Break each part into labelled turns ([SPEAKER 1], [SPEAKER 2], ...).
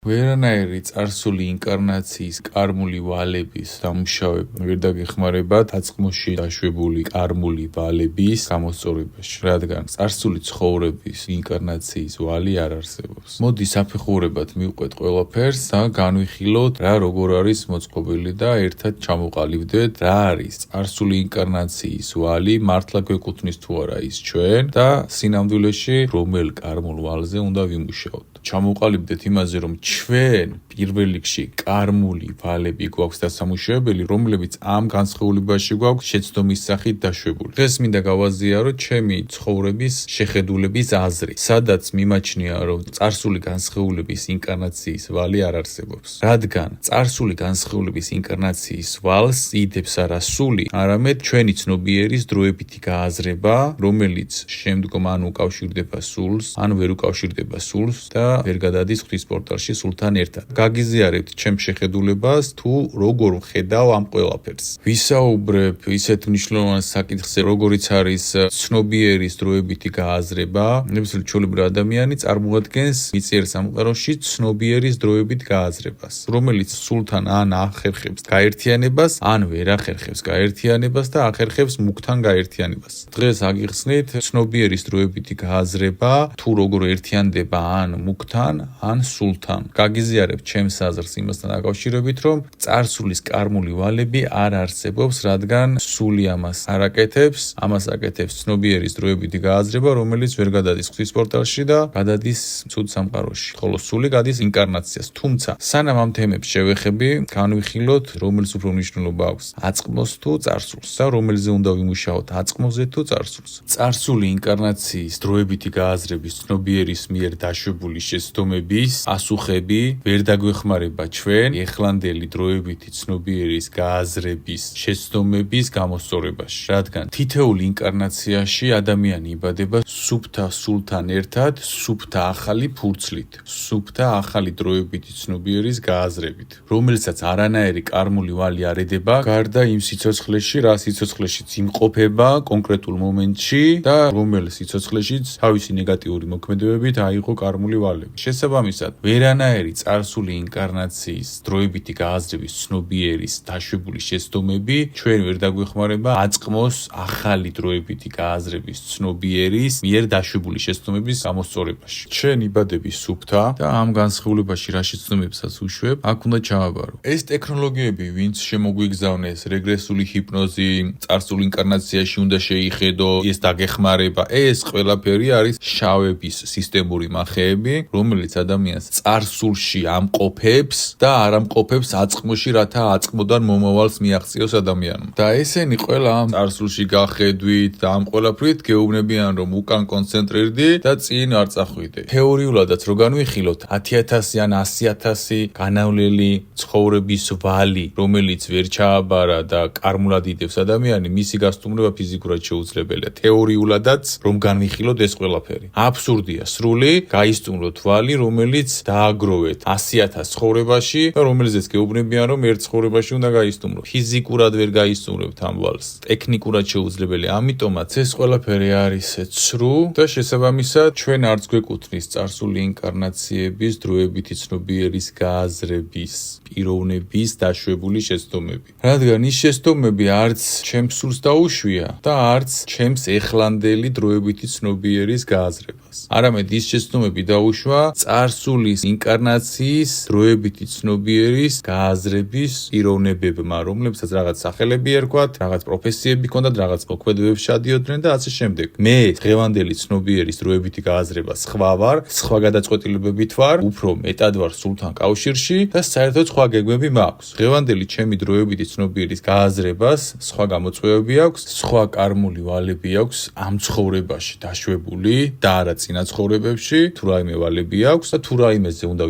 [SPEAKER 1] ვერანაირი წარსული ინკარნაციის კარმული ვალების დამუშავება ვერ დაგეხმარება დაწყმოში დაშვებული კარმული ვალების გამოსწორებაში, რადგან წარსული ცხოვრების ინკარნაციის ვალი არ არსებობს. მოდი საფეხურებად მივყვეთ ყველაფერს და განვიხილოთ რა როგორ არის მოწყობილი და ერთად ჩამოყალიბდეთ რა არის წარსული ინკარნაციის ვალი, მართლა გვეკუთვნის თუ არა ის ჩვენ და სინამდვილეში რომელ კარმულ ვალზე უნდა ვიმუშაოთ. ჩამოყალიბდეთ იმაზე, რომ ჩვენ პირველ რიგში კარმული ვალები გვაქვს დასამუშავებელი, რომლებიც ამ განსხვავებაში გვაქვს შეცდომის სახით დაშვებული. დღეს მინდა გავაზიარო ჩემი ცხოვრების შეხედულების აზრი, სადაც მიმაჩნია, რომ წარსული განსხვავების ინკარნაციის ვალი არ არსებობს. რადგან წარსული განსხვავების ინკარნაციის ვალს იდებს არა სული, არამედ ჩვენი ცნობიერის დროებითი გააზრება, რომელიც შემდგომ ან უკავშირდება სულს, ან ვერ უკავშირდება სულს და ვერ გადადის ღვთის პორტალში სულთან ერთად. გაგიზიარებთ ჩემ შეხედულებას თუ როგორ ვხედავ ამ ყველაფერს. ვისაუბრებ ისეთ მნიშვნელოვან საკითხზე, როგორიც არის ცნობიერის დროებითი გააზრება. ნებისმიერი ჩვეულებრივი ადამიანი წარმოადგენს მიწიერ სამყაროში ცნობიერის დროებით გააზრებას, რომელიც სულთან ან ახერხებს გაერთიანებას, ან ვერ ახერხებს გაერთიანებას და ახერხებს მუქთან გაერთიანებას. დღეს აგიხსნით ცნობიერის დროებითი გააზრება, თუ როგორ ერთიანდება ან მუქთან, ან სულთან. გაგიზიარებ ჩემს აზრს იმასთან დაკავშირებით, რომ წარსულის კარმული ვალები არ არსებობს, რადგან სული ამას არ აკეთებს, ამას აკეთებს ცნობიერის დროებითი გააზრება, რომელიც ვერ გადადის ღვთის პორტალში და გადადის ცუდ სამყაროში, ხოლო სული გადის ინკარნაციას. თუმცა, სანამ ამ თემებს შევეხები, განვიხილოთ, რომელს უფრო მნიშვნელობა აქვს, აწყმოს თუ წარსულს და რომელზე უნდა ვიმუშაოთ, აწყმოზე თუ წარსულს. წარსული ინკარნაციის დროებითი გააზრების ცნობიერის მიერ დაშვებული შეცდომების ასუხები ვერ დაგვეხმარება ჩვენ ეხლანდელი დროებითი ცნობიერის გააზრების შეცდომების გამოსწორებაში, რადგან თითოეულ ინკარნაციაში ადამიანი იბადება სუფთა სულთან ერთად, სუფთა ახალი ფურცლით, სუფთა ახალი დროებითი ცნობიერის გააზრებით, რომელსაც არანაირი კარმული ვალი არ ედება გარდა იმ სიცოცხლეში, რა სიცოცხლეშიც იმყოფება კონკრეტულ მომენტში და რომელ სიცოცხლეშიც თავისი ნეგატიური მოქმედებებით აიღო კარმული ვალები. შესაბამისად, ვერანაირი წარსული ინკარნაციის დროებითი გააზრების ცნობიერის დაშვებული შეცდომები ჩვენ ვერ დაგვეხმარება აწყმოს ახალი დროებითი გააზრების ცნობიერის მიერ დაშვებული შეცდომების გამოსწორებაში. ჩვენ იბადები სუფთა და ამ განსხვავებაში რა შეცდომებსაც უშვებ, აქ უნდა ჩავაბარო. ეს ტექნოლოგიები, ვინც შემოგვიგზავნეს რეგრესული ჰიპნოზი, წარსულ ინკარნაციაში უნდა შეიხედო, ეს დაგეხმარება, ეს ყველაფერი არის შავების სისტემური მახეები, რომელიც ადამიანს წარსულში ამყოფებს და არ ამყოფებს აწყმოში, რათა აწყმოდან მომავალს მიაღწიოს ადამიანმა. და ესენი ყველა ამ წარსულში გახედვით და ამ ყველაფრით გეუბნებიან, რომ უკან კონცენტრირდი და წინ არ წახვიდე. თეორიულადაც რო განვიხილოთ, 10,000 ან 100,000 განავლელი ცხოვრების ვალი, რომელიც ვერ ჩააბარა და კარმულად იდებს ადამიანი, მისი გასტუმრება ფიზიკურად შეუძლებელია. თეორიულადაც რომ განვიხილოთ ეს ყველაფერი. აბსურდია სრული, გაისტუმროთ ვალი, რომელიც დააგროვეთ 100,000 ცხოვრებაში და რომელზეც გეუბნებიან, რომ ერთ ცხოვრებაში უნდა გაისტუმროთ. ფიზიკურად ვერ გაისტუმრებთ ამ ვალს. ტექნიკურად შეუძლებელია. ამიტომაც ეს ყველაფერი არის ცრუ და შესაბამისად ჩვენ არც გვეკუთვნის წარსული ინკარნაციების დროებითი ცნობიერის გააზრების პიროვნების დაშვებული შეცდომები. რადგან ის შეცდომები არც ჩემს სულს დაუშვია და არც ჩემს ეხლანდელი დროებითი ცნობიერის გააზრებას. არამედ ის შეცდომები დაუშვა წარსულის ინკარნაციის დროებითი ცნობიერის გააზრების პიროვნებებმა, რომლებსაც რაღაც სახელები ერქვათ, რაღაც პროფესიები ჰქონდათ, რაღაც მოქმედებებში შედიოდნენ და ასე შემდეგ. მე დღევანდელი ცნობიერის დროებითი გააზრება სხვა ვარ, სხვა გადაწყვეტილებებით ვარ, უფრო მეტად ვარ სულთან კავშირში და საერთოდ სხვა გეგმები მაქვს. დღევანდელი ჩემი დროებითი ცნობიერის გააზრებას სხვა გამოწვევები აქვს, სხვა კარმული ვალები აქვს ამ ცხოვრებაში დაშვებული და არა წინა ცხოვრებებში, თუ რაიმე ვალები აქვს და თუ რაიმეზე უნდა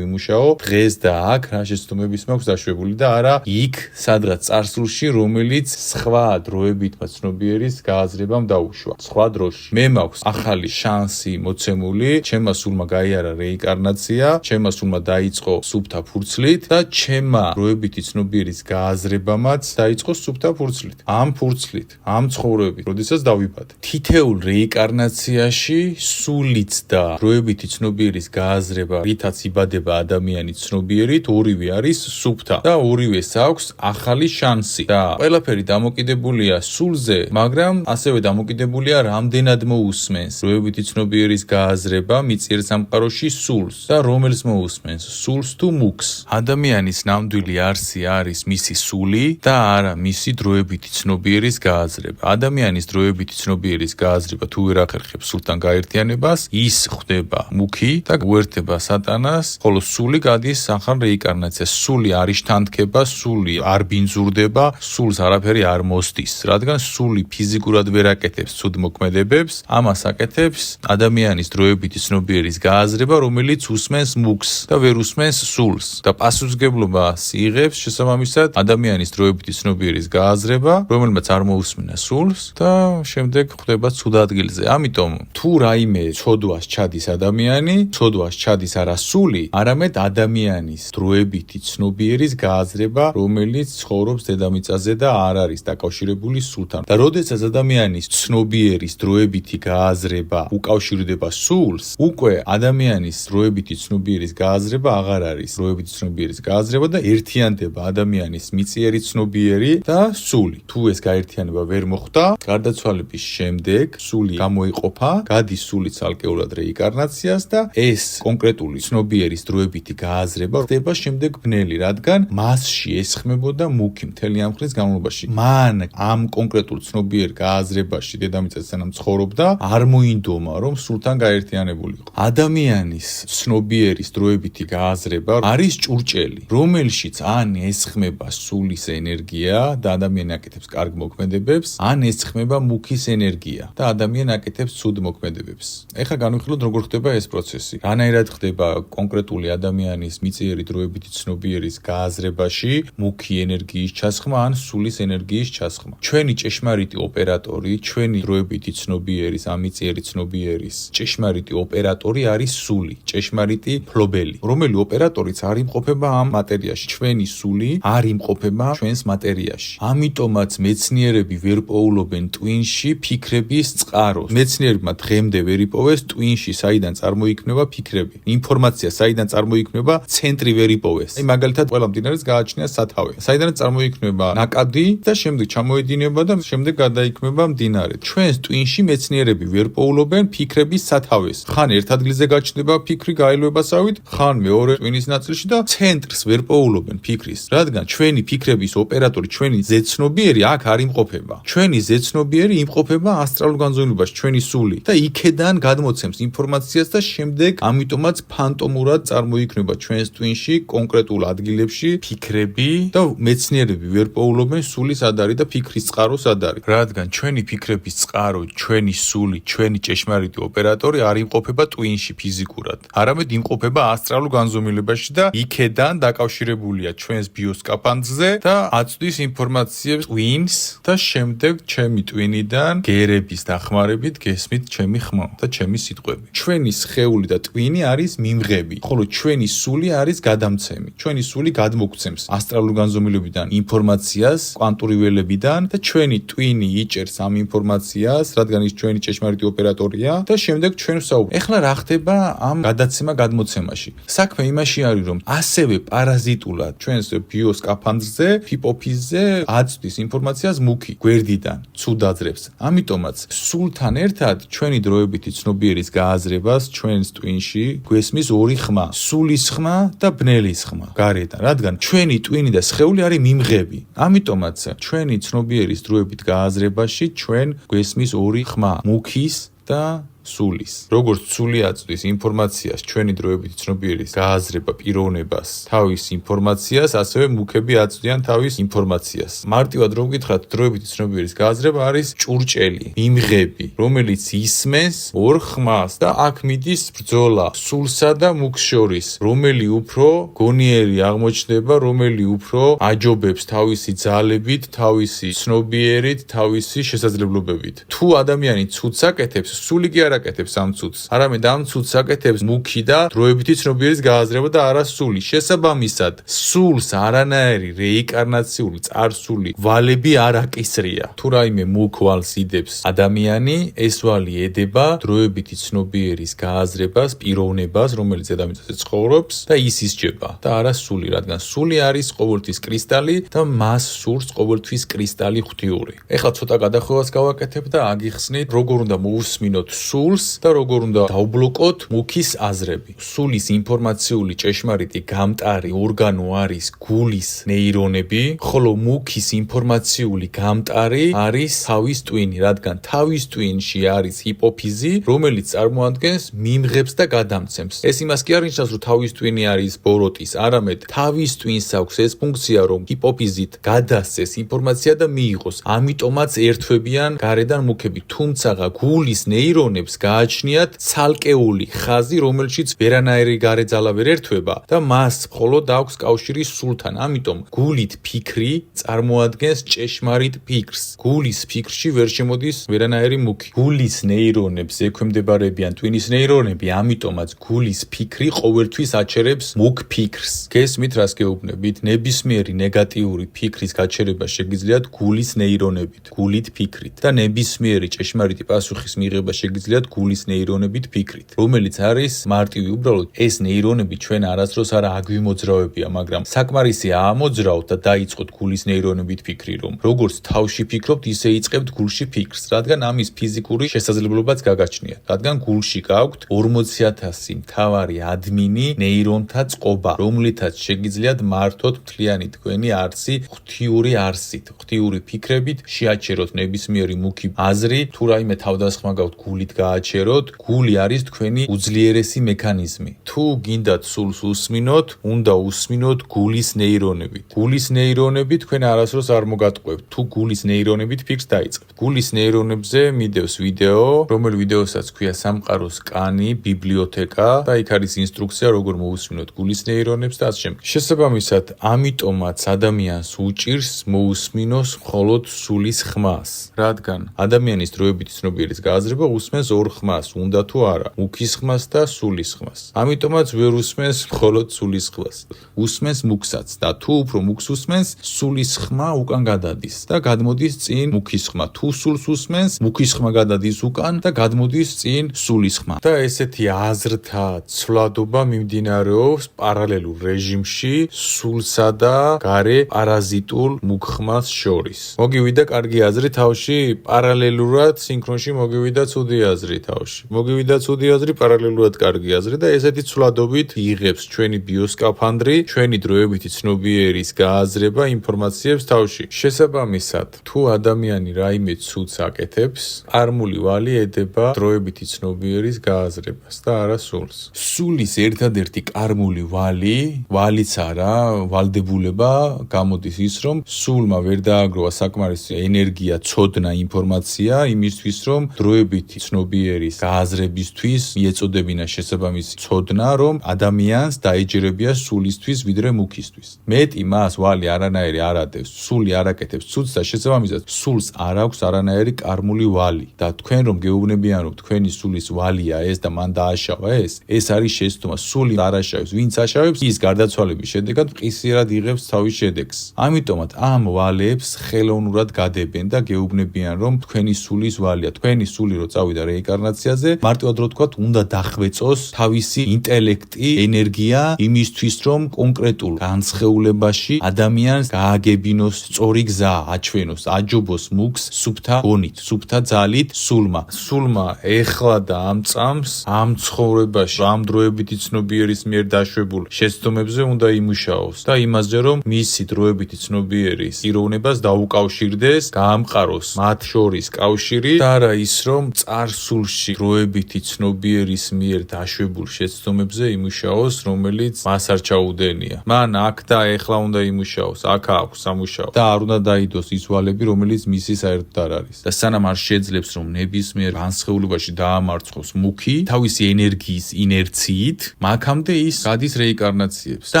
[SPEAKER 1] ვიმუშაო დღეს და აქ რა შეცდომების მაქვს დაშვებული და არა იქ, სადღაც წარსულში, რომელიც სხვა დროებითმა ცნობიერის გააზრებამ დაუშვა. სხვა დროში. მე მაქვს ახალი შანსი მოცემული, ჩემმა სულმა გაიარა რეინკარნაცია, ჩემმა სულმა დაიწყო სუფთა ფურცლით და ჩემმა დროებითი ცნობიერის გააზრებამაც დაიწყო სუფთა ფურცლით. ამ ფურცლით, ამ ცხოვრებით, როდესაც დავიბადე. თითეულ რეინკარნაციაში სულიც და დროებითი დროებითი ცნობიერის გააზრება, რითაც იბადება ადამიანი ცნობიერით, ორივე არის სუფთა და ორივეს აქვს ახალი შანსი და ყველაფერი დამოკიდებულია სულზე, მაგრამ ასევე დამოკიდებულია რამდენად მოусმენს დროებითი ცნობიერის გააზრება მიწიერ სამყაროში სულს და რომელს მოусმენს, სულს თუ მუქს. ადამიანის ნამდვილი არსი არის მისი სული და არა მისი დროებითი ცნობიერის გააზრება. ადამიანის დროებითი ცნობიერის გააზრება თუ ვერ ახერხებს სულთან გაერთიანებას, ის ხდება მუქი და უერთდება სატანას, ხოლო სული გადის ახალ რეინკარნაციას. სული არ იშთანთქება, სული არ ბინძურდება, სულს არაფერი არ მოსდის, რადგან სული ფიზიკურად ვერ აკეთებს ცუდ მოქმედებებს, ამას აკეთებს ადამიანის დროებითი ცნობიერის გააზრება, რომელიც უსმენს მუქს და ვერ უსმენს სულს და პასუხისმგებლობას იღებს შესაბამისად ადამიანის დროებითი ცნობიერის გააზრება, რომელმაც არ მოусმენა სულს და შემდეგ ხდება ცუდ ადგილზე. ამიტომ თუ რაიმე ცოდვას ჩადის ადამიანი, ცოდვას ჩადის არა სული, არამედ ადამიანის დროებითი ცნობიერის გააზრება, რომელიც ცხოვრობს დედამიწაზე და არ არის დაკავშირებული სულთან. და როდესაც ადამიანის ცნობიერის დროებითი გააზრება უკავშირდება სულს, უკვე ადამიანის დროებითი ცნობიერის გააზრება აღარ არის დროებითი ცნობიერის გააზრება და ერთიანდება ადამიანის მიწიერი ცნობიერი და სული. თუ ეს გაერთიანება ვერ მოხდა, გარდაცვალების შემდეგ სული გამოიყოფა, გადის სული ცალკეულად რეინკარნაციას და ეს კონკრეტული ცნობიერის დროებითი გააზრება ხდება შემდეგ ბნელი, რადგან მასში ესხმებოდა მუქი მთელი ამ ხნის განმავლობაში. მან ამ კონკრეტულ ცნობიერ გააზრებაში დედამიწაზე სანამ ცხოვრობდა, არ მოინდომა რომ სულთან გაერთიანებულიყო. ადამიანის ცნობიერის დროებითი გააზრება არის ჭურჭელი, რომელშიც ან ესხმება სულის ენერგია და ადამიანი აკეთებს კარგ მოქმედებებს, ან ესხმება მუქის ენერგია და ადამიანი აკეთებს ცუდ მოქმედებებს. ეხლა განვიხილოთ როგორ ხდება ეს პროცესი. რანაირად ხდება კონკრეტული ადამიანის მიწიერი დროებითი ცნობიერის გააზრებაში მუქი ენერგიის ჩასხმა ან სულის ენერგიის ჩასხმა. ჩვენი ჭეშმარიტი ოპერატორი, ჩვენი დროებითი ცნობიერის, ამ მიწიერი ცნობიერის ჭეშმარიტი ოპერატორი არის სული, ჭეშმარიტი ფლობელი, რომელი ოპერატორიც არ იმყოფება ამ მატერიაში. ჩვენი სული არ იმყოფება ჩვენს მატერიაში. ამიტომაც მეცნიერები ვერ პოულობენ ტვინში ფიქრების წყაროს. მეცნიერებმა დღემდე ვერ იპოვეს ტვინში საიდან წარმოიქმნება ფიქრები. ინფორმაცია საიდან წარმოიქმნება ცენტრი ვერ იპოვეს. აი მაგალითად ყველა მდინარეს გააჩნია სათავე. საიდანაც წარმოიქმნება ნაკადი და შემდეგ ჩამოედინება და შემდეგ გადაიქმნება მდინარე. ჩვენს ტვინში მეცნიერები ვერ პოულობენ ფიქრების სათავეს. ხან ერთ ადგილზე გაჩნდება ფიქრი გაელვებასავით, ხან მეორე ტვინის ნაწილში და ცენტრს ვერ პოულობენ ფიქრის, რადგან ჩვენი ფიქრების ოპერატორი, ჩვენი ზეცნობიერი აქ არ იმყოფება. ჩვენი ზეცნობიერი იმყოფება ასტრალურ განზომილებაში, ჩვენი სული და იქედან გადმოცემს ინფორმაციას და შემდეგ ამიტომაც ფანტომურად წარმოიქმნება ჩვენს ტვინში კონკრეტულ ადგილებში ფიქრები და მეცნიერები ვერ პოულობენ სული სად არის და ფიქრის წყარო სად არის, რადგან ჩვენი ფიქრების წყარო, ჩვენი სული, ჩვენი ჭეშმარიტი ოპერატორი არ იმყოფება ტვინში ფიზიკურად, არამედ იმყოფება ასტრალურ განზომილებაში და იქედან დაკავშირებულია ჩვენს ბიოსკაფანდზე და აწვდის ინფორმაციებს ტვინს და შემდეგ ჩემი ტვინიდან გერების დახმარებით გესმით ჩემი ხმა და ჩემი სიტყვები. ჩვენი სხეული და ტვინი არის მიმღები, ხოლო ჩვენი სული არის გადამცემი. ჩვენი სული გადმოგცემს ასტრალურ განზომილებიდან ინფორმაციას კვანტური ველებიდან და ჩვენი ტვინი იჭერს ამ ინფორმაციას, რადგან ის ჩვენი ჭეშმარიტი ოპერატორია და შემდეგ ჩვენ ვსაუბრობთ. ეხლა რა ხდება ამ გადაცემა-გადმოცემაში? საქმე იმაში არის, რომ ასევე პარაზიტულად ჩვენს ბიოსკაფანდრზე, ჰიპოფიზზე აწვდის ინფორმაციას მუქი გვერდიდან, ცუდ აძრებს. ამიტომაც სულთან ერთად ჩვენი დროებითი ცნობიერის გააზრებას ჩვენს ტვინში გვესმის ორი ხმა, სულის ხმა და ბნელის ხმა გარედან, რადგან ჩვენი ტვინი და სხეული არის მიმღები. ამიტომაც ჩვენი ცნობიერის დროებით გააზრებაში ჩვენ გვესმის ორი ხმა, მუქის და სულის. როგორც სული აწვდის ინფორმაციას ჩვენი დროებითი ცნობიერის გააზრება პიროვნებას თავის ინფორმაციას, ასევე მუქები აწვდიან თავის ინფორმაციას. მარტივად რომ ვკითხათ, დროებითი ცნობიერის გააზრება არის ჭურჭელი, მიმღები, რომელიც ისმენს ორ ხმას და აქ მიდის ბრძოლა სულსა და მუქს შორის, რომელი უფრო გონიერი აღმოჩნდება, რომელი უფრო აჯობებს თავისი ძალებით, თავისი ცნობიერით, თავისი შესაძლებლობებით. თუ ადამიანი ცუდს აკეთებს, სული კი არ არაკეთებს ამ ცუდს, არამედ ამ ცუდს აკეთებს მუქი და დროებითი ცნობიერის გააზრება და არა სული. შესაბამისად, სულს არანაირი რეინკარნაციული წარსული ვალები არ აკისრია. თუ რაიმე მუქ ვალს იდებს ადამიანი, ეს ვალი ედება დროებითი ცნობიერის გააზრებას, პიროვნებას, რომელიც ადამიანზე ცხოვრობს და ის ისჯება და არა სული, რადგან სული არის ყოველთვის კრისტალი და მას სურს ყოველთვის კრისტალი ღვთიური. ეხლა ცოტა გადახვევას გავაკეთებ და აგიხსნით, როგორ უნდა მოусმინოთ სულს და როგორ უნდა დაუბლოკოთ მუქის აზრები. სულის ინფორმაციული ჭეშმარიტი გამტარი ორგანო არის გულის ნეირონები, ხოლო მუქის ინფორმაციული გამტარი არის თავის ტვინი, რადგან თავის ტვინში არის ჰიპოფიზი, რომელიც წარმოადგენს მიმღებს და გადამცემს. ეს იმას კი არ ნიშნავს, რომ თავის ტვინი არის ბოროტის, არამედ თავის ტვინს აქვს ეს ფუნქცია, რომ ჰიპოფიზით გადასცეს ინფორმაცია და მიიღოს. ამიტომაც ერთვებიან გარედან მუქები, თუმცა გულის ნეირონებს გააჩნიათ ცალკეული ხაზი, რომელშიც ვერანაირი გარე ძალა ვერ ერთვება და მას მხოლოდ აქვს კავშირი სულთან. ამიტომ გულით ფიქრი წარმოადგენს ჭეშმარიტ ფიქრს. გულის ფიქრში ვერ შემოდის ვერანაირი მუქი. გულის ნეირონებს ექვემდებარებიან ტვინის ნეირონები, ამიტომაც გულის ფიქრი ყოველთვის აჩერებს მუქ ფიქრს. გესმით, რას გეუბნებით? ნებისმიერი ნეგატიური ფიქრის გაჩერება შეგიძლიათ გულის ნეირონებით, გულით ფიქრით და ნებისმიერი ჭეშმარიტი პასუხის მიღება შეგიძლიათ გულის ნეირონებით ფიქრით, რომელიც არის მარტივი. უბრალოდ ეს ნეირონები ჩვენ არასდროს არ აგვიმოძრავებია, მაგრამ საკმარისია ამოძრავთ და დაიწყოთ გულის ნეირონებით ფიქრი, რომ როგორც თავში ფიქრობთ, ისე იწყებთ გულში ფიქრს, რადგან ამის ფიზიკური შესაძლებლობაც გაგაჩნიათ. რადგან გულში გაქვთ 40,000 მთავარი ადმინი ნეირონთა წყობა, რომლითაც შეგიძლიათ მართოთ მთლიანი თქვენი არსი ღვთიური არსით, ღვთიური ფიქრებით, შეაჩეროთ ნებისმიერი მუქი აზრი, თუ რაიმე თავდასხმა გაქვთ გულით გააჩეროთ. გული არის თქვენი უძლიერესი მექანიზმი. თუ გინდათ სულს უსმინოთ, უნდა უსმინოთ გულის ნეირონებით. გულის ნეირონები თქვენ არასდროს არ მოგატყუებთ, თუ გულის ნეირონებით ფიქრს დაიწყებთ. გულის ნეირონებზე მიდევს ვიდეო, რომელი ვიდეოსაც ქვია სამყაროს კანი, ბიბლიოთეკა და იქ არის ინსტრუქცია, როგორ მოусმინოთ გულის ნეირონებს და ასე შემდეგ. შესაბამისად, ამიტომაც ადამიანს უჭირს მოусმინოს მხოლოდ სულის ხმას, რადგან ადამიანის დროებითი ცნობიერის გააზრება უსმენს ორ ხმას, უნდა თუ არა, მუქის ხმას და სულის ხმას. ამიტომაც ვერ უსმენს მხოლოდ სულის ხმას, უსმენს მუქსაც და თუ უფრო მუქს უსმენს, სულის ხმა უკან გადადის და გადმოდის წინ მუქის ხმა. თუ სულს უსმენს, მუქის ხმა გადადის უკან და გადმოდის წინ სულის ხმა. და ესეთი აზრთა ცვლადობა მიმდინარეობს პარალელურ რეჟიმში სულსა და გარე პარაზიტულ მუქ ხმას შორის. მოგივიდა კარგი აზრი თავში, პარალელურად სინქრონში მოგივიდა ცუდი აზრი თავში. მოგივიდა ცუდი აზრი, პარალელურად კარგი აზრი და ესეთი ცვლადობით იღებს ჩვენი ბიოსკაფანდრი, ჩვენი დროებითი ცნობიერის გააზრება ინფორმაციებს თავში. შესაბამისად, თუ ადამიანი რაიმე ცუდს აკეთებს, არმული ვალი ედება დროებითი ცნობიერის გააზრებას და არა სულს. სულის ერთადერთი კარმული ვალიც არა, ვალდებულება გამოდის ის, რომ სულმა ვერ დააგროვა საკმარისი ენერგია, ცოდნა, ინფორმაცია იმისთვის, რომ დროებითი ცნობიერის გააზრებისთვის მიეწოდებინა შესაბამისი ცოდნა, რომ ადამიანს დაეჯერებია სულისთვის ვიდრე მუქისთვის. მეტი მას ვალი არანაირი არ ადევს, სული არ აკეთებს ცუდს და შესაბამისად სულს არ აქვს არანაირი კარმული ვალი. და თქვენ რომ გეუბნებიან, რომ თქვენი სულის ვალია ეს და მან დააშავა ეს არის შეცდომა. სული არ აშავებს, ვინც აშავებს, ის გარდაცვალების შედეგად მყისიერად იღებს თავის შედეგს. ამიტომაც ამ ვალებს ხელოვნურად გადებენ და გეუბნებიან, რომ თქვენი სულის ვალია, თქვენი სული რო წავიდა რეინკარნაციაზე, მარტივად რო თქვათ, უნდა დახვეწოს თავისი ინტელექტი, ენერგია იმისთვის, რომ კონკრეტულ განსხეულებაში ადამიანს გააგებინოს სწორი გზა, აჩვენოს, აჯობოს მუქს სუფთა გონით, სუფთა ძალით სულმა ეხლა და ამ წამს, ამ ცხოვრებაში, ამ დროებითი ცნობიერის მიერ დაშვებულ შეცდომებზე უნდა იმუშაოს და იმაზე, რომ მისი დროებითი ცნობიერის პიროვნებას დაუკავშირდეს, გაამყაროს მათ შორის კავშირი და არა ის, რომ წარსულში დროებითი ცნობიერის მიერ დაშვებულ შეცდომებზე იმუშაოს, რომელიც მას არ ჩაუდენია. მან აქ და ეხლა უნდა იმუშაოს, აქ აქვს სამუშაო და არ უნდა დაიდოს ის ვალები, რომელიც მისი საერთოდ არ არის. და სანამ არ შეძლებს, რომ ნებისმიერ განსხეულებაში დაამარცხოს მუქი, თავისი ენერგიის ინერციით, მაქამდე ის გადის რეინკარნაციებს და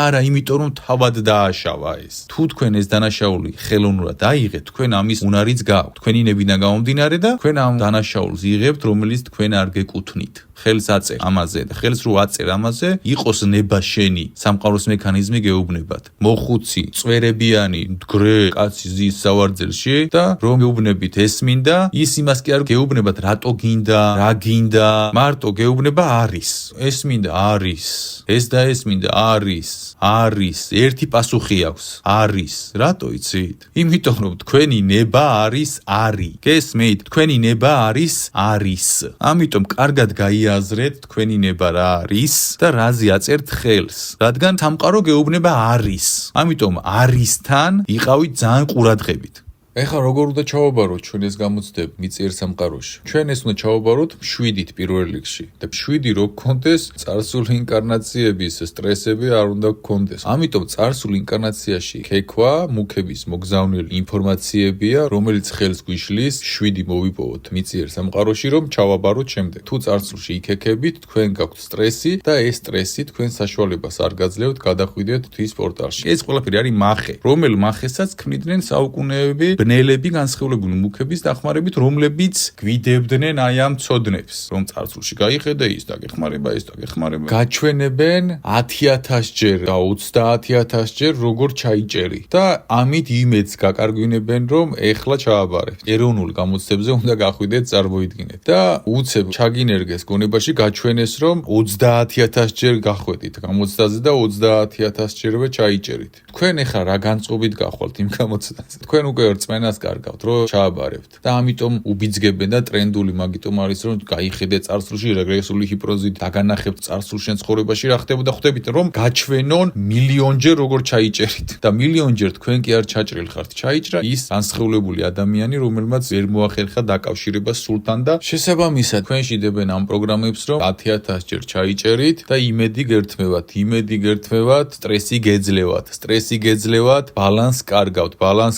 [SPEAKER 1] არა იმიტომ, რომ თავად დააშავა ეს. თუ თქვენ ეს დანაშაული ხელოვნურად აიღეთ, თქვენ ამის უნარიც გაქვთ. თქვენი ნებიდან გამომდინარე და თქვენ ამ დანაშაულს იღებთ, რომელიც თქვენ არ გეკუთვნით. ხელს აწერ ამაზე და ხელს რო აწერ ამაზე, იყოს ნება შენი სამყაროს მექანიზმი გეუბნებათ. მოხუცი, წვერებიანი, მდგრე კაცი ზის სავარძელში და რომ გეუბნებით ეს მინდა, ის იმას კი არ გეუბნებათ, რატო გინდა, რა გინდა, მარტო გეუბნება არის. ეს მინდა არის. ეს და ეს მინდა არის. არის. ერთი პასუხი აქვს. არის. რატო იცით? იმიტომ რომ თქვენი ნება არის არის. გესმით? თქვენი ნება არის არის. ამიტომ კარგად გაიაზრეთ თქვენი ნება რა არის და რაზე აწერთ ხელს. რადგან სამყარო გეუბნება არის. ამიტომ არისთან იყავით ძალიან ყურადღებით. ეხლა როგორ უნდა ჩავაბაროთ ჩვენ ეს გამოცდები მიწიერ სამყაროში? ჩვენ ეს უნდა ჩავაბაროთ 7-ით პირველ რიგში და 7 რო გქონდეს, წარსული ინკარნაციების სტრესები არ უნდა გქონდეს. ამიტომ წარსულ ინკარნაციაში ქექვა, მუქების მოგზავნილი ინფორმაციებია, რომელიც ხელს გვიშლის 7 მოვიპოვოთ მიწიერ სამყაროში, რომ ჩავაბაროთ შემდეგ. თუ წარსულში იქექებით, თქვენ გაქვთ სტრესი და ეს სტრესი თქვენ საშუალებას არ გაძლევთ გადახვიდეთ თვის პორტალში. ეს ყველაფერი არის მახე, რომელ მახესაც ქმნიდნენ საუკუნეები ბნელები განსხეულებული მუქების დახმარებით, რომლებიც გვიდებდნენ აი ამ ცოდნებს, რომ წარსულში გაიხედე ის დაგეხმარება, ეს დაგეხმარება. გაჩვენებენ 10,000 ჯერ და 30,000 ჯერ როგორ ჩაიჭერი და ამით იმედს გაკარგვინებენ, რომ ეხლა ჩააბარებთ. ეროვნულ გამოცდებზე უნდა გახვიდეთ, წარმოიდგინეთ და უცებ ჩაგინერგეს გონებაში გაჩვენეს, რომ 30,000 ჯერ გახვედით გამოცდაზე და 30,000 ჯერვე ჩაიჭერით. თქვენ ეხლა რა განწყობით გახვალთ იმ გამოცდაზე? თქვენ უკვე რწმენას კარგავთ, რომ ჩააბარებთ და ამიტომ უბიძგებენ და ტრენდული მაგიტომ არის, რომ გაიხედე წარსულში რეგრესული ჰიპნოზით, დაგანახებთ წარსულში ცხოვრებაში რა ხდებოდა, ხვდებით, რომ გაჩვენონ მილიონჯერ როგორ ჩაიჭერით და მილიონჯერ თქვენ კი არ ჩაჭრილ ხართ. ჩაიჭრა ის განსხეულებული ადამიანი, რომელმაც ვერ მოახერხა დაკავშირება სულთან და შესაბამისად თქვენში დებენ ამ პროგრამებს, რომ 10,000 ჯერ ჩაიჭერით და იმედი გერთმევათ, სტრესი გეძლევათ, ბალანს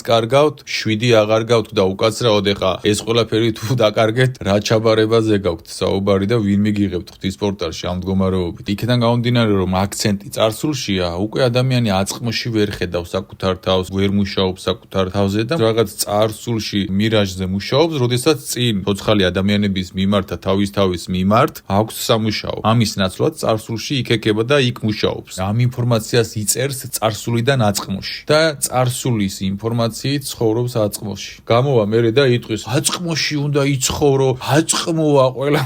[SPEAKER 1] კარგავთ, 7 აღარ გავთ და უკაცრავად ეხა ეს ყველაფერი თუ დაკარგეთ, რა ჩაბარებაზე გაქვთ საუბარი და ვინ მიგიღებთ ღვთის პორტალში ამ მდგომარეობით. იქიდან გამომდინარე, რომ აქცენტი წარსულშია, უკვე ადამიანი აწყმოში ვერ ხედავს საკუთარ თავს, ვერ მუშაობს საკუთარ თავზე და რაღაც წარსულში მირაჟზე მუშაობს, როდესაც წინ ცოცხალი ადამიანების მიმართ და თავის მიმართ აქვს სამუშაო. ამის ნაცვლად წარსულში იქექება და იქ მუშაობს. ამ ინფორმაციას იწერს წარსულიდან აწყმოში და წარსულის ინფორმაციით ცხოვრობს აწყმოში. გამოვა მერე და იტყვის, აწყმოში უნდა იცხოვრო, აწყმოა ყველა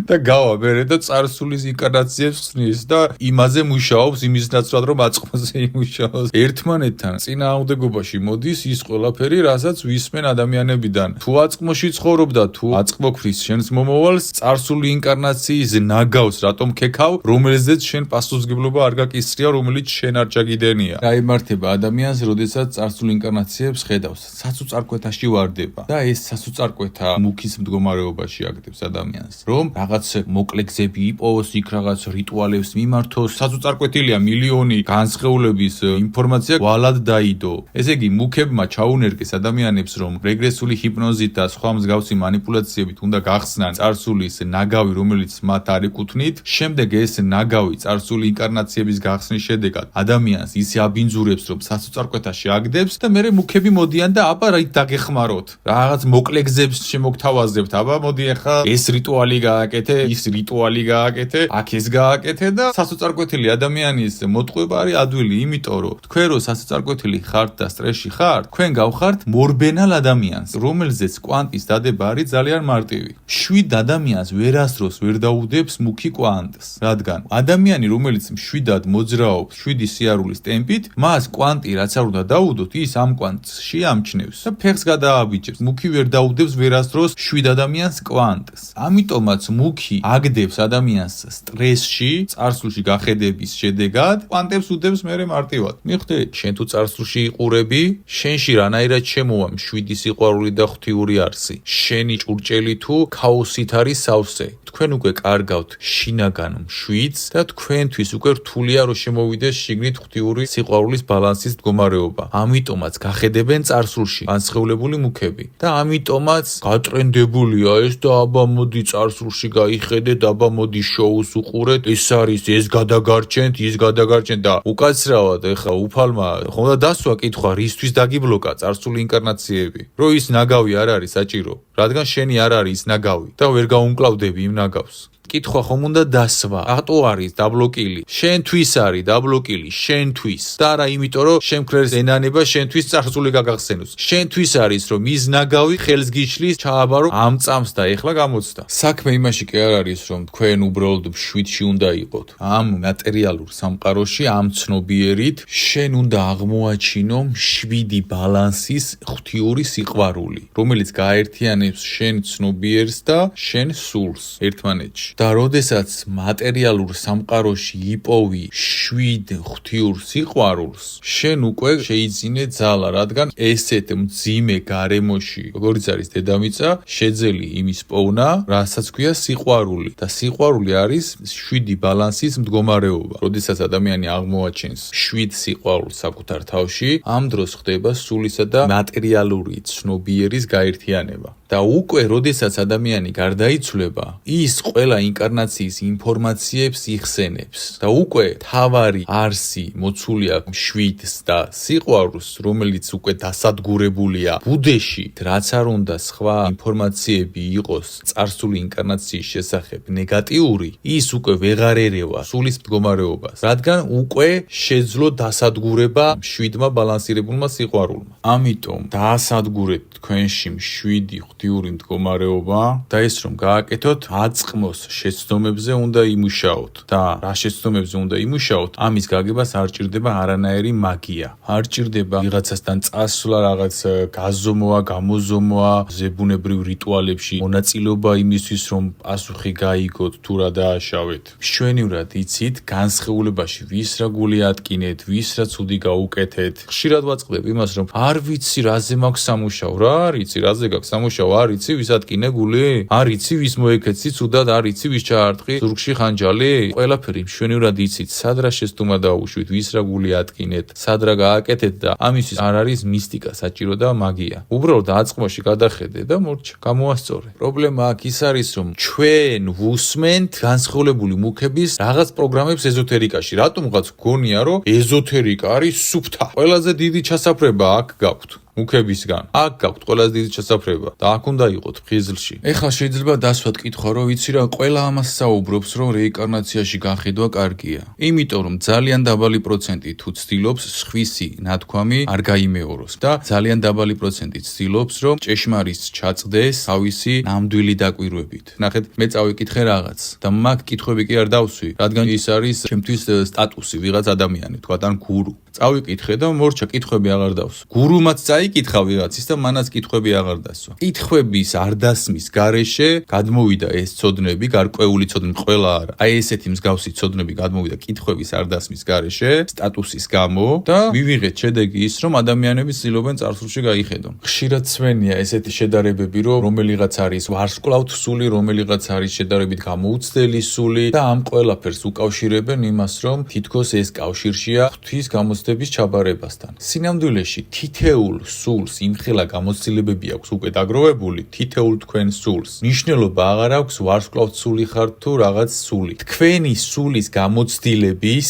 [SPEAKER 1] და გავა მერე და წარსულის ინკარნაციებს ხსნის და იმაზე მუშაობს, იმის ნაცვლად რომ აწყმოზე იმუშაოს. ერთმანეთთან წინააღმდეგობაში მოდის ის ყველაფერი, რასაც ვისმენ ადამიანებიდან. თუ აწყმოში ცხოვრობდა, თუ აწყმო ქრის შენს მომავალს, წარსული ინკარნაციის ნაგავს რატომ ქექავ, რომელზეც შენ პასუხისმგებლობა არ გაკისრია, რომელიც შენ არ ჩაგიდენია. გაიმართება ადამიანს, როდესაც წარსულ ინკარნაციებს ხედავს, საცუწარკვეთაში ვარდება და ეს საცუწარკვეთა მუქის მდგომარეობაში აგდებს ადამიანს, რომ რაღაც მოკლე გზები იპოვოს, იქ რაღაც რიტუალებს მიმართოს. საცუწარკვეთილია მილიონი განსხეულების ინფორმაცია ვალად დაიდო. ესე იგი, მუქებმა ჩაუნერგეს ადამიანებს, რომ რეგრესული ჰიპნოზით და სხვა მსგავსი манипуляციებით უნდა გახსნან წარსულის ნაგავი, რომელიც მათ არ ეკუთვნით. შემდეგ ეს ნაგავი წარსული ინკარნაციების გახსნის შედეგად ადამიანს ისე აბინძურებს, რომ საცუწარკვეთაში აგდებს და მერე მუქები მოდიან და აბა რა დაგეხმაროთ. რაღაც მოკლე გზებს შემოგთავაზებთ, აბა მოდი ახლა ეს რიტუალი გააკეთე, ის რიტუალი გააკეთე, აქ ეს გააკეთე და საცუწარკვეთილი ადამიანის მოტყვება არის ადვილი, იმიტომ რომ თქვენ რო საცუწარკვეთილი ხართ და სტრესში ხართ, თქვენ გავხართ მორბენალ ადამიანს, რომელზეც კვანტის დადება არის ძალიან მარტივი. 7 ადამიანს ვერასდროს ვერ დაუდებს მუქი კვანტს, რადგან ადამიანი, რომელიც 7-ად მოძრაობს 7 სიარულის ტემპით, მას კვანტი რაც არ უნდა დაუდოთ, ის ამ კვანტში ამჩნევს და ფეხს გადააბიჭებს. მუქი ვერ დაუდებს ვერასდროს 7 ადამიანს კვანტს. ამიტომაც მუქი აგდებს ადამიანს სტრესში, წარსულში გახედების შედეგად, კვანტებს უდებს მერე მარტივად. მიხვდე, შენ თუ წარსულში იყურები, შენში რანაირად შემოვა 7 სიყვარული და ღვთიური არსი. შენი ჭურჭელი თუ ქაოსით არის სავსე. თქვენ უკვე კარგავთ შინაგან მშვიდს და თქვენთვის უკვე რთულია რომ შემოვიდეს შიგნით ღვთიური სიყვარულის ბალანსის მდგომარეობა. ამიტომაც გახედებენ წარსულში განსხეულებული მუქები და ამიტომაც გატრენდებულია ეს და აბა მოდი წარსულში გაიხედეთ, აბა მოდი შოუს უყურეთ, ეს არის, ეს გადაგარჩენთ, ის გადაგარჩენთ და უკაცრავად ეხა უფალმა ხომ და დასვა კითხვა, რისთვის დაგიბლოკა წარსული ინკარნაციები, რომ ის ნაგავი არ არის საჭირო, რადგან შენი არ არის ნაგავი და ვერ გაუმკლავდები იმ ნაგავს. კითხვა ხომ უნდა დასვა, რატო არის დაბლოკილი? შენთვის არის დაბლოკილი, შენთვის. და არა იმიტომ, რომ შემქრეს ენანება შენთვის წარსული გაგახსენოს. შენთვის არის, რომ ის ნაგავი ხელს გიშლის, ჩააბარო ამ წამს და ეხლა გამოცდა. საქმე იმაში კი არ არის, რომ თქვენ უბრალოდ შვიდში უნდა იყოთ. ამ მატერიალურ სამყაროში, ამ ცნობიერით, შენ უნდა აღმოაჩინო შვიდი ბალანსის ღვთიური სიყვარული, რომელიც გააერთიანებს შენ ცნობიერს და შენ სულს ერთმანეთში. და როდესაც მატერიალურ სამყაროში იპოვი შვიდ ღვთიურ სიყვარულს, შენ უკვე შეიძინე ძალა, რადგან ესეთ მძიმე გარემოში, როგორიც არის დედამიწა, შეძელი იმის პოვნა, რასაც ქვია სიყვარული. და სიყვარული არის შვიდი ბალანსის მდგომარეობა. როდესაც ადამიანი აღმოაჩენს შვიდ სიყვარულს საკუთარ თავში, ამ დროს ხდება სულისა და მატერიალური ცნობიერის გაერთიანება. და უკვე როდესაც ადამიანი გარდაიცვლება, ის ყველა ინკარნაციის ინფორმაციებს იხსენებს და უკვე თავარი არსი მოცულია შვიდს და სიყვარულს, რომელიც უკვე დასადგურებულია ბუდეში, რაც არ უნდა სხვა ინფორმაციები იყოს წარსული ინკარნაციის შესახებ ნეგატიური, ის უკვე ვეღარ ერევა სულის მდგომარეობას, რადგან უკვე შეძლო დასადგურება შვიდმა ბალანსირებულმა სიყვარულმა. ამიტომ დაასადგურეთ თქვენში შვიდი ღვთიური მდგომარეობა და ეს რომ გააკეთოთ, აწყმოს შეცდომებზე უნდა იმუშაოთ და რა შეცდომებზე უნდა იმუშაოთ, ამის გაგებას არ ჭირდება არანაირი მაგია. არ ჭირდება ვიღაცასთან წასვლა, რაღაც გაზომვა, გამოზომვა, ზებუნებრივ რიტუალებში მონაწილეობა იმისთვის, რომ პასუხი გაიგოთ თუ რა დააშავეთ. მშვენივრად იცით, განსხეულებაში ვის რა გული ატკინეთ, ვის რა ცუდი გაუკეთეთ. ხშირად ვაწყდებ იმას, რომ არ ვიცი რაზე მაქვს სამუშაო, რა არ იცი რაზე გაქვს სამუშაო, არ იცი ვის ატკინე გული, არ იცი ვის მოეკეცი ცუდად, არ იცი ვის ჩაარტყი ზურგში ხანჯალი, ყველაფერი მშვენივრად იცით, სად რა შეცდომა დაუშვით, ვის რა გული ატკინეთ, სად რა გააკეთეთ და ამისთვის არ არის მისტიკა საჭირო და მაგია. უბრალოდ აწყმოში გადახედე და მორჩა, გამოასწორე. პრობლემა აქ ის არის, რომ ჩვენ ვუსმენთ განსხეულებული მუქების რაღაც პროგრამებს ეზოთერიკაში. რატომღაც გონია, რომ ეზოთერიკა არის სუფთა. ყველაზე დიდი ჩასაფრება აქ გაქვთ. მუქებისგან. აქ გაქვთ ყველაზე დიდი ჩასაფრება და აქ უნდა იყოთ ხიზლში. ეხლა შეიძლება დასვათ კითხვა, რომ ვიცი რა, ყველა ამას საუბრობს, რომ რეინკარნაციაში გახედვა კარგია. იმიტომ რომ ძალიან დაბალი პროცენტი თუ ცდილობს სხვისი ნათქვამი არ გაიმეოროს და ძალიან დაბალი პროცენტი ცდილობს, რომ ჭეშმარიტს ჩაწყდეს თავისი ნამდვილი დაკვირვებით. ნახეთ, მე წავიკითხე რაღაც და მაგ კითხვები კი არ დავსვი, რადგან ის არის ჩემთვის სტატუსი, ვიღაც ადამიანი, თქვა თან გურუ. წავიკითხე და მორჩა, კითხვები აღარ დავსვი. გურუმაც წაიკითხა ვიღაცის და მანაც კითხვები აღარ დასვა. კითხვების არ დასმის გარეშე გადმოვიდა ეს ცოდნები, გარკვეული ცოდნები, ყველა არა. აი ესეთი მსგავსი ცოდნები გადმოვიდა კითხვების არ დასმის გარეშე, სტატუსის გამო და მივიღეთ შედეგი ის, რომ ადამიანები ცდილობენ წარსულში გაიხედონ. ხშირად სვენია ესეთი შედარებები, რომ რომელიღაც არის ვარსკვლავთ სული, რომელიღაც არის შედარებით გამოუცდელი სული და ამ ყველაფერს უკავშირებენ იმას, რომ თითქოს ეს კავშირშია ღვთის გამოცდების ჩაბარებასთან. სინამდვილეში თითეულ სულს იმხელა გამოცდილებები აქვს უკვე დაგროვებული, თითეულ თქვენ სულს. ნიშნულობა აღარ აქვს ვარსკვლავთ სული ხართ თუ რაღაც სული. თქვენი სულის გამოცდილების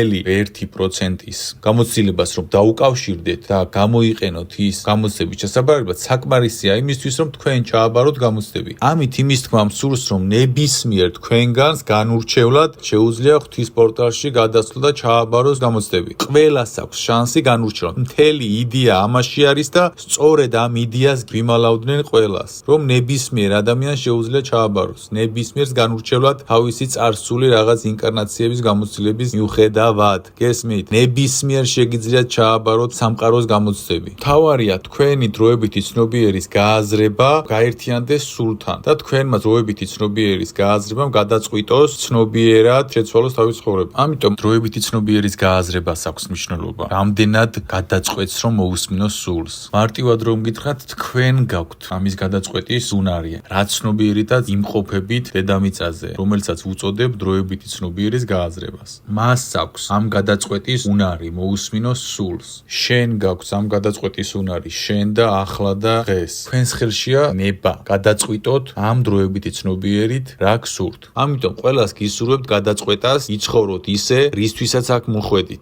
[SPEAKER 1] 0.0000.1%-ის გამოცდილებას რომ დაუკავშირდეთ და გამოიყენოთ ის გამოცდების ჩასაბარებლად, საკმარისია იმისთვის, რომ თქვენ ჩააბაროთ გამოცდები. ამით იმის თქმამ სურს, რომ ნებისმიერ თქვენგანს განურჩევლად შეუძლია ღვთის პორტალში გადასვლა და ჩააბაროს გამოცდები. ყველას აქვს შანსი განურჩევლად. მთელი იდეა ამაში არის და სწორედ ამ იდეას გვიმალავდნენ ყველას, რომ ნებისმიერ ადამიანს შეუძლია ჩააბაროს, ნებისმიერს განურჩევლად თავისი წარსული რაღაც ინკარნაციების გამოცდილების მიუხედავად. გესმით? ნებისმიერ შეგიძლიათ ჩააბაროთ სამყაროს გამოცდები. თავარია თქვენი დროებითი ცნობიერის გააზრება გაერთიანდეს სულთან და თქვენმა დროებითი ცნობიერის გააზრებამ გადაწყვიტოს მოუწოდოს ცნობიერად შეცვალოს თავის ცხოვრება. ამიტომ დროებითი ცნობიერის გააზრებას აქვს მნიშვნელობა. რამდენად გადაწყვეტს რომ მოусმინოს სულს. მარტივად რომ გითხრათ, თქვენ გაქვთ ამის გადაწყვეტის უნარი. რაც ცნობიერითაც იმყოფებით დედამიწაზე, რომელსაც უწოდებ დროებითი ცნობიერის გააზრებას. მას აქვს ამ გადაწყვეტის უნარი მოусმინოს სულს. შენ გაქვს ამ გადაწყვეტის უნარი შენ და ახლა და დღეს. თქვენს ხელშია ნება გადაწყვიტოთ ამ დროებითი ცნობიერით რა გსურთ. ამიტომ ყველას გისურვებთ გადაწყვეტას იცხოვროთ ისე, რისთვისაც აქ მოხვედით.